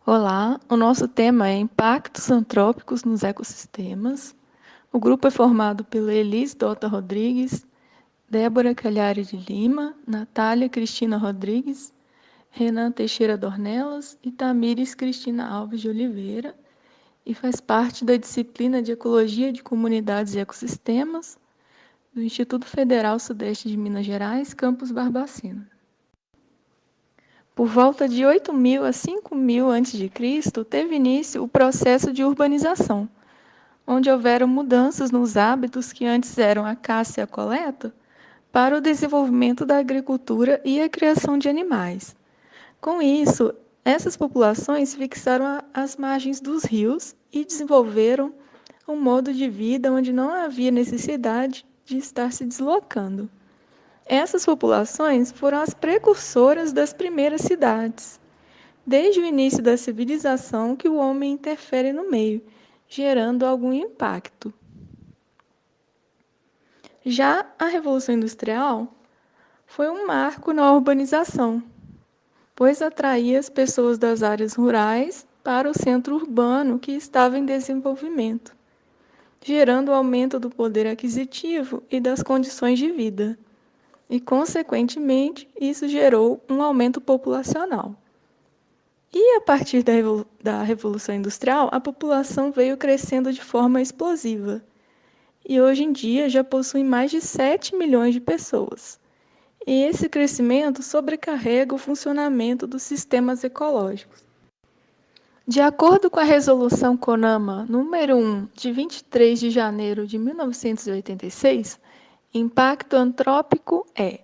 Olá, o nosso tema é Impactos Antrópicos nos Ecossistemas. O grupo é formado pela Elis Dota Rodrigues, Débora Calhari de Lima, Natália Cristina Rodrigues, Renan Teixeira Dornelas e Tamires Cristina Alves de Oliveira, e faz parte da disciplina de Ecologia de Comunidades e Ecossistemas do Instituto Federal Sudeste de Minas Gerais, campus Barbacena. Por volta de 8.000 a 5.000 a.C., teve início o processo de urbanização, onde houveram mudanças nos hábitos que antes eram a caça e a coleta, para o desenvolvimento da agricultura e a criação de animais. Com isso, essas populações fixaram as margens dos rios e desenvolveram um modo de vida onde não havia necessidade de estar se deslocando. Essas populações foram as precursoras das primeiras cidades. Desde o início da civilização que o homem interfere no meio, gerando algum impacto. Já a Revolução Industrial foi um marco na urbanização, pois atraía as pessoas das áreas rurais para o centro urbano que estava em desenvolvimento, gerando o aumento do poder aquisitivo e das condições de vida. E, consequentemente, isso gerou um aumento populacional. E a partir da Revolução Industrial, a população veio crescendo de forma explosiva. E hoje em dia já possui mais de 7 milhões de pessoas. E esse crescimento sobrecarrega o funcionamento dos sistemas ecológicos. De acordo com a Resolução CONAMA número 1, de 23 de janeiro de 1986, impacto antrópico é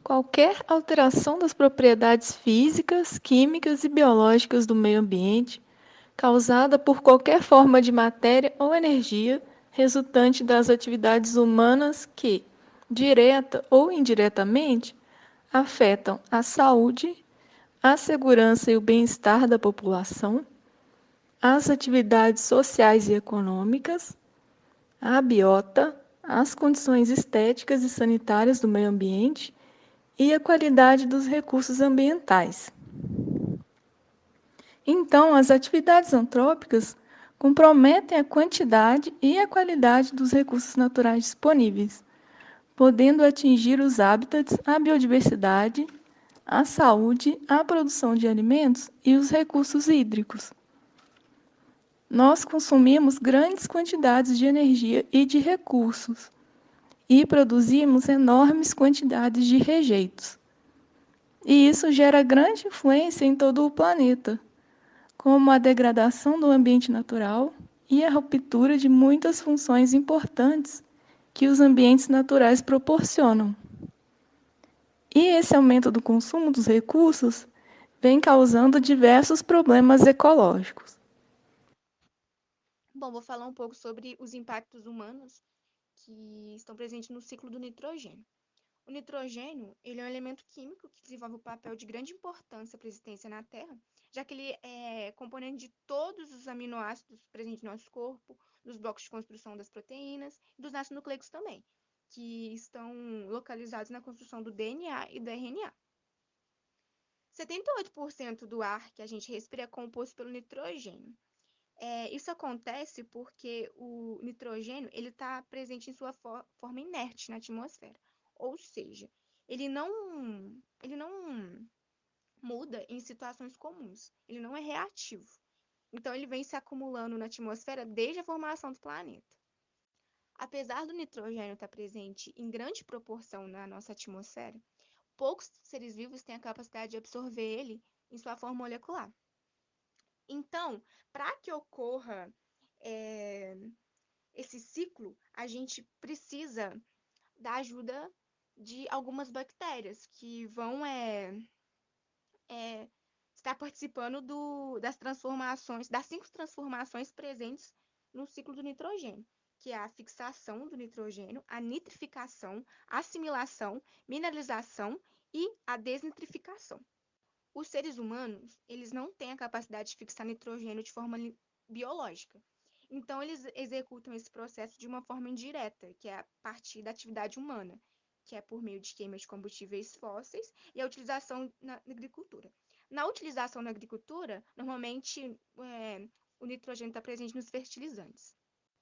qualquer alteração das propriedades físicas, químicas e biológicas do meio ambiente, causada por qualquer forma de matéria ou energia resultante das atividades humanas que, direta ou indiretamente, afetam a saúde, a segurança e o bem-estar da população, as atividades sociais e econômicas, a biota, as condições estéticas e sanitárias do meio ambiente e a qualidade dos recursos ambientais. Então, as atividades antrópicas comprometem a quantidade e a qualidade dos recursos naturais disponíveis, podendo atingir os hábitats, a biodiversidade, a saúde, a produção de alimentos e os recursos hídricos. Nós consumimos grandes quantidades de energia e de recursos e produzimos enormes quantidades de rejeitos. E isso gera grande influência em todo o planeta, como a degradação do ambiente natural e a ruptura de muitas funções importantes que os ambientes naturais proporcionam. E esse aumento do consumo dos recursos vem causando diversos problemas ecológicos. Bom, vou falar um pouco sobre os impactos humanos que estão presentes no ciclo do nitrogênio. O nitrogênio, ele é um elemento químico que desenvolve um papel de grande importância para a existência na Terra, já que ele é componente de todos os aminoácidos presentes no nosso corpo, dos blocos de construção das proteínas e dos ácidos nucleicos também, que estão localizados na construção do DNA e do RNA. 78% do ar que a gente respira é composto pelo nitrogênio. Isso acontece porque o nitrogênio ele está presente em sua forma inerte na atmosfera. Ou seja, ele não muda em situações comuns. Ele não é reativo. Então, ele vem se acumulando na atmosfera desde a formação do planeta. Apesar do nitrogênio estar presente em grande proporção na nossa atmosfera, poucos seres vivos têm a capacidade de absorver ele em sua forma molecular. Então, para que ocorra é, esse ciclo, a gente precisa da ajuda de algumas bactérias que vão estar participando das transformações, das 5 transformações presentes no ciclo do nitrogênio, que é a fixação do nitrogênio, a nitrificação, a assimilação, mineralização e a desnitrificação. Os seres humanos, eles não têm a capacidade de fixar nitrogênio de forma biológica. Então, eles executam esse processo de uma forma indireta, que é a partir da atividade humana, que é por meio de queima de combustíveis fósseis e a utilização na agricultura. Na utilização na agricultura, normalmente o nitrogênio está presente nos fertilizantes.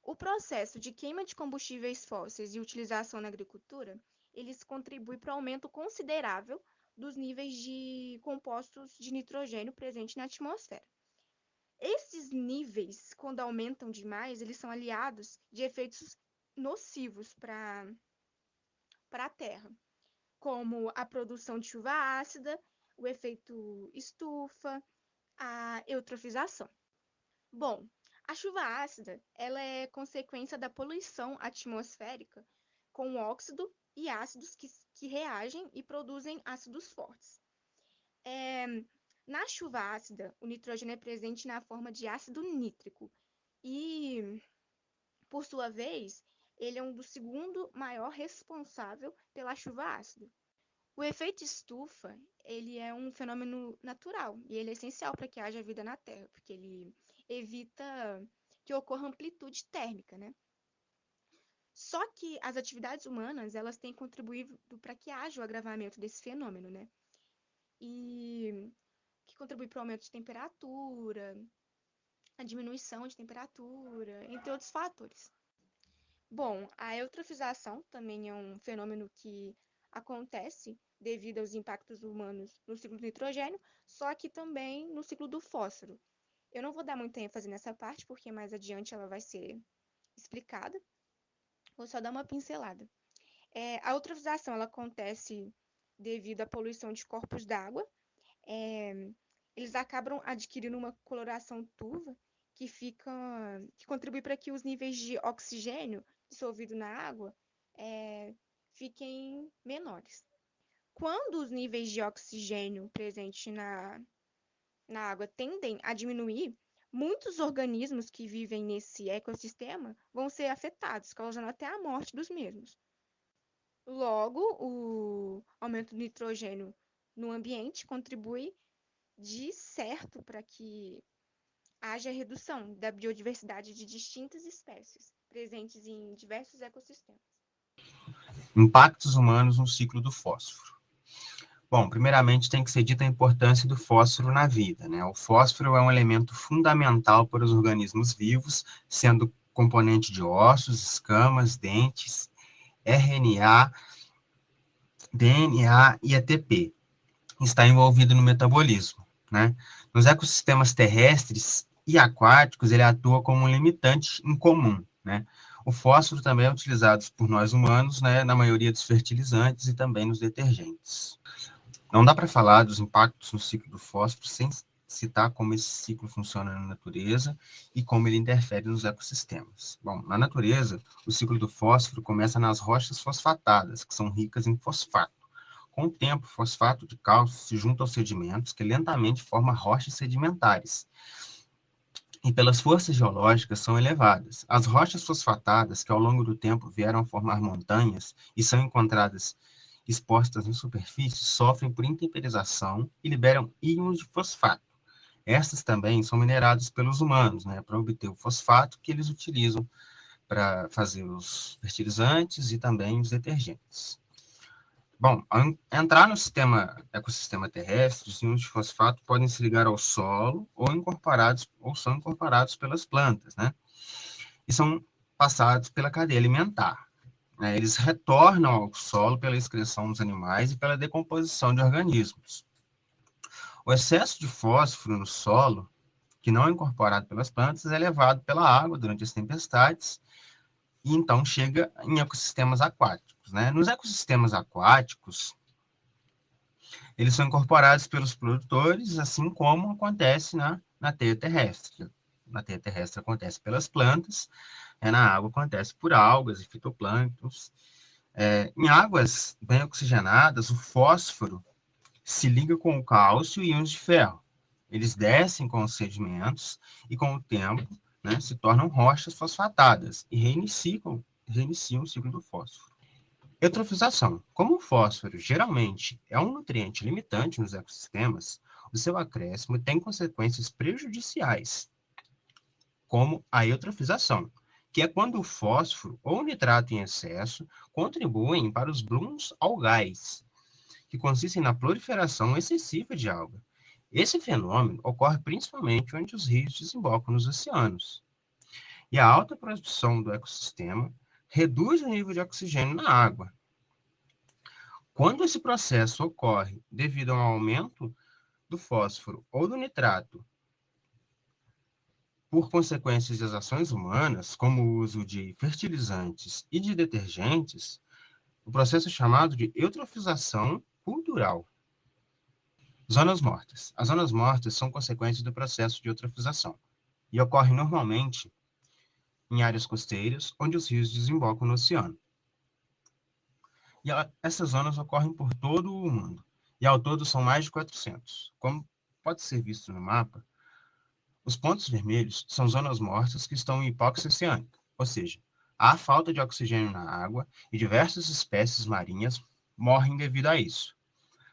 O processo de queima de combustíveis fósseis e utilização na agricultura, eles contribuem para o aumento considerável dos níveis de compostos de nitrogênio presentes na atmosfera. Esses níveis, quando aumentam demais, eles são aliados de efeitos nocivos para a Terra, como a produção de chuva ácida, o efeito estufa, a eutrofização. Bom, a chuva ácida, ela é consequência da poluição atmosférica com óxido e ácidos que reagem e produzem ácidos fortes. Na chuva ácida, o nitrogênio é presente na forma de ácido nítrico e, por sua vez, ele é um do segundo maior responsável pela chuva ácida. O efeito estufa, ele é um fenômeno natural e ele é essencial para que haja vida na Terra, porque ele evita que ocorra amplitude térmica, né? Só que as atividades humanas, elas têm contribuído para que haja o agravamento desse fenômeno, né? E que contribui para o aumento de temperatura, a diminuição de temperatura, entre outros fatores. Bom, a eutrofização também é um fenômeno que acontece devido aos impactos humanos no ciclo do nitrogênio, só que também no ciclo do fósforo. Eu não vou dar muita ênfase nessa parte, porque mais adiante ela vai ser explicada. Vou só dar uma pincelada. A eutrofização ela acontece devido à poluição de corpos d'água. Eles acabam adquirindo uma coloração turva que contribui para que os níveis de oxigênio dissolvido na água fiquem menores. Quando os níveis de oxigênio presentes na água tendem a diminuir, muitos organismos que vivem nesse ecossistema vão ser afetados, causando até a morte dos mesmos. Logo, o aumento do nitrogênio no ambiente contribui de certo para que haja redução da biodiversidade de distintas espécies presentes em diversos ecossistemas. Impactos humanos no ciclo do fósforo. Bom, primeiramente tem que ser dita a importância do fósforo na vida, né? O fósforo é um elemento fundamental para os organismos vivos, sendo componente de ossos, escamas, dentes, RNA, DNA e ATP. Está envolvido no metabolismo, né? Nos ecossistemas terrestres e aquáticos, ele atua como um limitante incomum, né? O fósforo também é utilizado por nós humanos, né, na maioria dos fertilizantes e também nos detergentes. Não dá para falar dos impactos no ciclo do fósforo sem citar como esse ciclo funciona na natureza e como ele interfere nos ecossistemas. Bom, na natureza, o ciclo do fósforo começa nas rochas fosfatadas, que são ricas em fosfato. Com o tempo, o fosfato de cálcio se junta aos sedimentos, que lentamente forma rochas sedimentares, e pelas forças geológicas são elevadas. As rochas fosfatadas, que ao longo do tempo vieram a formar montanhas e são encontradas expostas na superfície, sofrem por intemperização e liberam íons de fosfato. Estas também são mineradas pelos humanos, né, para obter o fosfato que eles utilizam para fazer os fertilizantes e também os detergentes. Bom, ao entrar no ecossistema terrestre, os íons de fosfato podem se ligar ao solo ou são incorporados pelas plantas, né? E são passados pela cadeia alimentar, né? Eles retornam ao solo pela excreção dos animais e pela decomposição de organismos. O excesso de fósforo no solo, que não é incorporado pelas plantas, é levado pela água durante as tempestades e então chega em ecossistemas aquáticos, né? Nos ecossistemas aquáticos, eles são incorporados pelos produtores, assim como acontece na teia terrestre. Na teia terrestre acontece pelas plantas, na água acontece por algas e fitoplânctons. Em águas bem oxigenadas, o fósforo se liga com o cálcio e íons de ferro. Eles descem com os sedimentos e, com o tempo, né, se tornam rochas fosfatadas e reiniciam o ciclo do fósforo. Eutrofização. Como o fósforo geralmente é um nutriente limitante nos ecossistemas, o seu acréscimo tem consequências prejudiciais, como a eutrofização, que é quando o fósforo ou o nitrato em excesso contribuem para os blooms algais, que consistem na proliferação excessiva de alga. Esse fenômeno ocorre principalmente onde os rios desembocam nos oceanos. E a alta produção do ecossistema reduz o nível de oxigênio na água. Quando esse processo ocorre devido a um aumento do fósforo ou do nitrato, por consequências das ações humanas, como o uso de fertilizantes e de detergentes, o processo é chamado de eutrofização cultural. Zonas mortas. As zonas mortas são consequências do processo de eutrofização e ocorrem normalmente em áreas costeiras, onde os rios desembocam no oceano. E essas zonas ocorrem por todo o mundo, e ao todo são mais de 400. Como pode ser visto no mapa, os pontos vermelhos são zonas mortas que estão em hipóxia oceânica, ou seja, há falta de oxigênio na água e diversas espécies marinhas morrem devido a isso.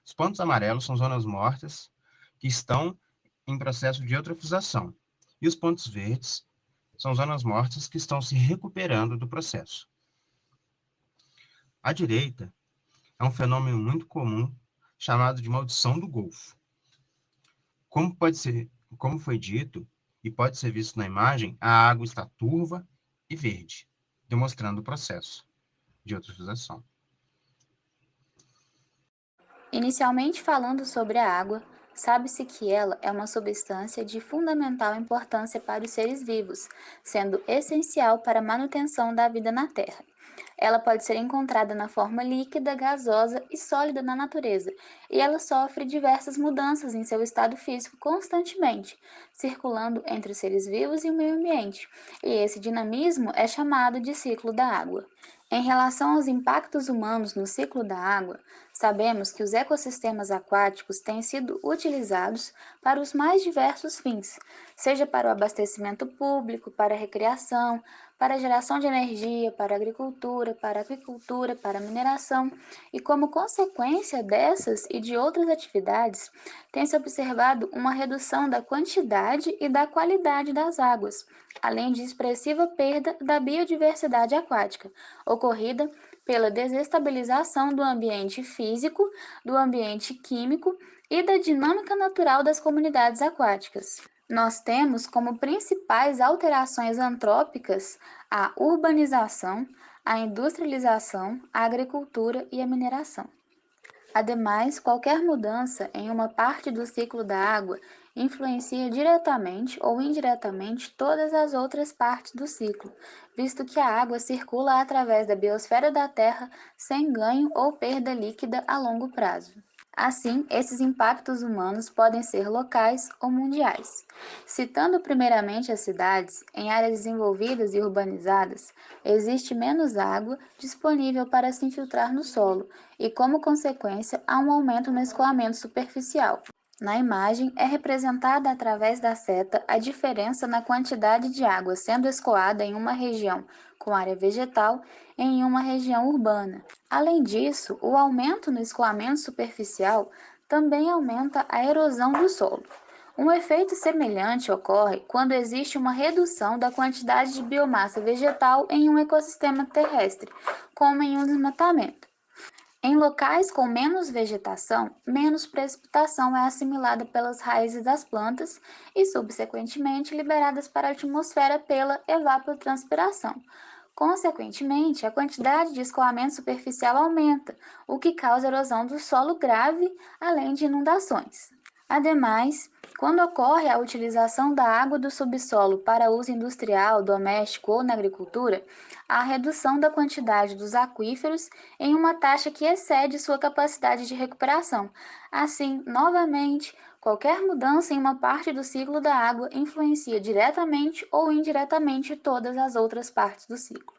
Os pontos amarelos são zonas mortas que estão em processo de eutrofização, e os pontos verdes são zonas mortas que estão se recuperando do processo. À direita é um fenômeno muito comum chamado de maldição do Golfo. Como foi dito e pode ser visto na imagem, a água está turva e verde, demonstrando o processo de eutrofização. Inicialmente falando sobre a água, sabe-se que ela é uma substância de fundamental importância para os seres vivos, sendo essencial para a manutenção da vida na Terra. Ela pode ser encontrada na forma líquida, gasosa e sólida na natureza, e ela sofre diversas mudanças em seu estado físico constantemente, circulando entre os seres vivos e o meio ambiente, e esse dinamismo é chamado de ciclo da água. Em relação aos impactos humanos no ciclo da água, sabemos que os ecossistemas aquáticos têm sido utilizados para os mais diversos fins, seja para o abastecimento público, para a recreação, para a geração de energia, para a agricultura, para a aquicultura, para a mineração, e como consequência dessas e de outras atividades, tem-se observado uma redução da quantidade e da qualidade das águas, além de expressiva perda da biodiversidade aquática, ocorrida pela desestabilização do ambiente físico, do ambiente químico e da dinâmica natural das comunidades aquáticas. Nós temos como principais alterações antrópicas a urbanização, a industrialização, a agricultura e a mineração. Ademais, qualquer mudança em uma parte do ciclo da água influencia diretamente ou indiretamente todas as outras partes do ciclo, visto que a água circula através da biosfera da Terra sem ganho ou perda líquida a longo prazo. Assim, esses impactos humanos podem ser locais ou mundiais. Citando primeiramente as cidades, em áreas desenvolvidas e urbanizadas, existe menos água disponível para se infiltrar no solo e, como consequência, há um aumento no escoamento superficial. Na imagem, é representada através da seta a diferença na quantidade de água sendo escoada em uma região com área vegetal e em uma região urbana. Além disso, o aumento no escoamento superficial também aumenta a erosão do solo. Um efeito semelhante ocorre quando existe uma redução da quantidade de biomassa vegetal em um ecossistema terrestre, como em um desmatamento. Em locais com menos vegetação, menos precipitação é assimilada pelas raízes das plantas e, subsequentemente, liberadas para a atmosfera pela evapotranspiração. Consequentemente, a quantidade de escoamento superficial aumenta, o que causa erosão do solo grave, além de inundações. Ademais, quando ocorre a utilização da água do subsolo para uso industrial, doméstico ou na agricultura, há a redução da quantidade dos aquíferos em uma taxa que excede sua capacidade de recuperação. Assim, novamente, qualquer mudança em uma parte do ciclo da água influencia diretamente ou indiretamente todas as outras partes do ciclo.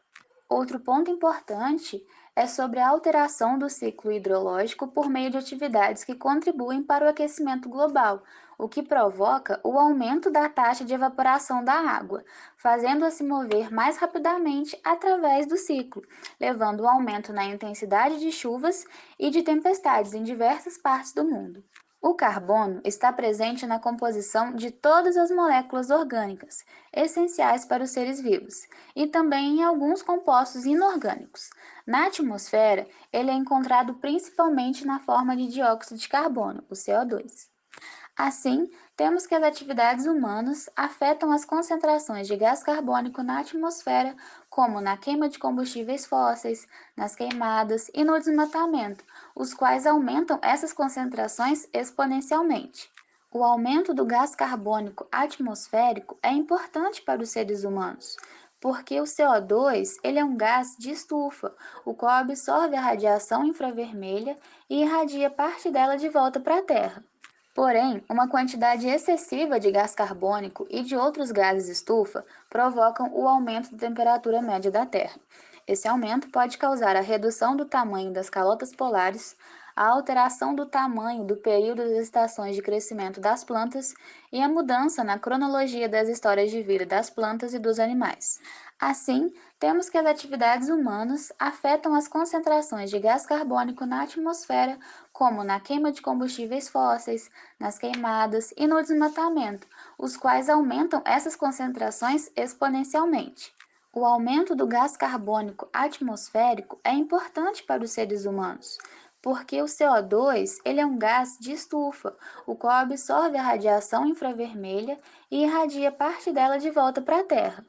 Outro ponto importante é sobre a alteração do ciclo hidrológico por meio de atividades que contribuem para o aquecimento global, o que provoca o aumento da taxa de evaporação da água, fazendo-a se mover mais rapidamente através do ciclo, levando ao aumento na intensidade de chuvas e de tempestades em diversas partes do mundo. O carbono está presente na composição de todas as moléculas orgânicas, essenciais para os seres vivos, e também em alguns compostos inorgânicos. Na atmosfera, ele é encontrado principalmente na forma de dióxido de carbono, o CO2. Assim, temos que as atividades humanas afetam as concentrações de gás carbônico na atmosfera, como na queima de combustíveis fósseis, nas queimadas e no desmatamento, os quais aumentam essas concentrações exponencialmente. O aumento do gás carbônico atmosférico é importante para os seres humanos, porque o CO2 ele é um gás de estufa, o qual absorve a radiação infravermelha e irradia parte dela de volta para a Terra. Porém, uma quantidade excessiva de gás carbônico e de outros gases estufa provocam o aumento da temperatura média da Terra. Esse aumento pode causar a redução do tamanho das calotas polares, a alteração do tamanho do período das estações de crescimento das plantas e a mudança na cronologia das histórias de vida das plantas e dos animais. Assim, temos que as atividades humanas afetam as concentrações de gás carbônico na atmosfera, como na queima de combustíveis fósseis, nas queimadas e no desmatamento, os quais aumentam essas concentrações exponencialmente. O aumento do gás carbônico atmosférico é importante para os seres humanos, porque o CO2 ele é um gás de estufa, o qual absorve a radiação infravermelha e irradia parte dela de volta para a Terra.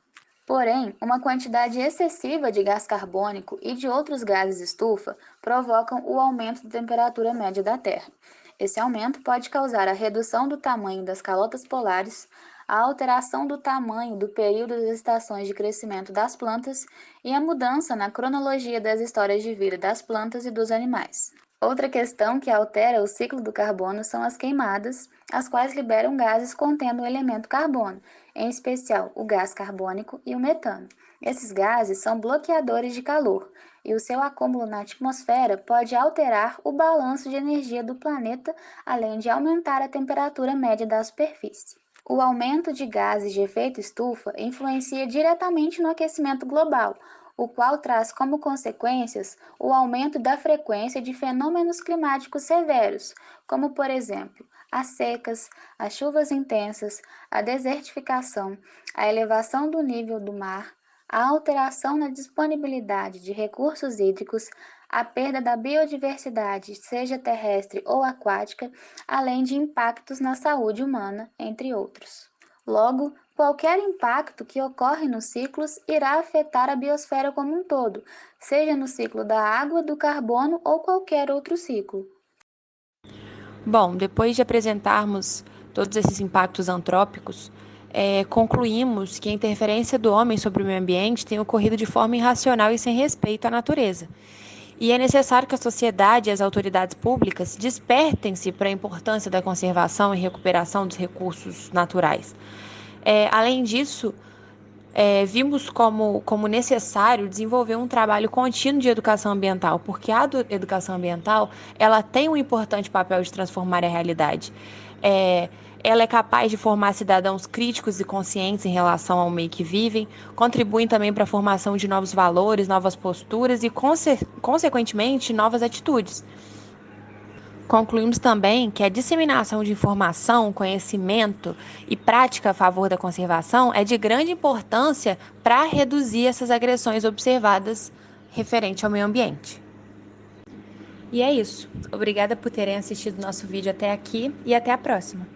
Porém, uma quantidade excessiva de gás carbônico e de outros gases estufa provocam o aumento da temperatura média da Terra. Esse aumento pode causar a redução do tamanho das calotas polares, a alteração do tamanho do período das estações de crescimento das plantas e a mudança na cronologia das histórias de vida das plantas e dos animais. Outra questão que altera o ciclo do carbono são as queimadas, as quais liberam gases contendo o elemento carbono, em especial o gás carbônico e o metano. Esses gases são bloqueadores de calor, e o seu acúmulo na atmosfera pode alterar o balanço de energia do planeta, além de aumentar a temperatura média da superfície. O aumento de gases de efeito estufa influencia diretamente no aquecimento global, o qual traz como consequências o aumento da frequência de fenômenos climáticos severos, como, por exemplo, as secas, as chuvas intensas, a desertificação, a elevação do nível do mar, a alteração na disponibilidade de recursos hídricos, a perda da biodiversidade, seja terrestre ou aquática, além de impactos na saúde humana, entre outros. Logo, qualquer impacto que ocorre nos ciclos irá afetar a biosfera como um todo, seja no ciclo da água, do carbono ou qualquer outro ciclo. Bom, depois de apresentarmos todos esses impactos antrópicos, concluímos que a interferência do homem sobre o meio ambiente tem ocorrido de forma irracional e sem respeito à natureza. E é necessário que a sociedade e as autoridades públicas despertem-se para a importância da conservação e recuperação dos recursos naturais. Além disso, vimos como necessário desenvolver um trabalho contínuo de educação ambiental, porque a educação ambiental ela tem um importante papel de transformar a realidade. Ela é capaz de formar cidadãos críticos e conscientes em relação ao meio que vivem, contribuem também para a formação de novos valores, novas posturas e, consequentemente, novas atitudes. Concluímos também que a disseminação de informação, conhecimento e prática a favor da conservação é de grande importância para reduzir essas agressões observadas referente ao meio ambiente. E é isso. Obrigada por terem assistido nosso vídeo até aqui e até a próxima.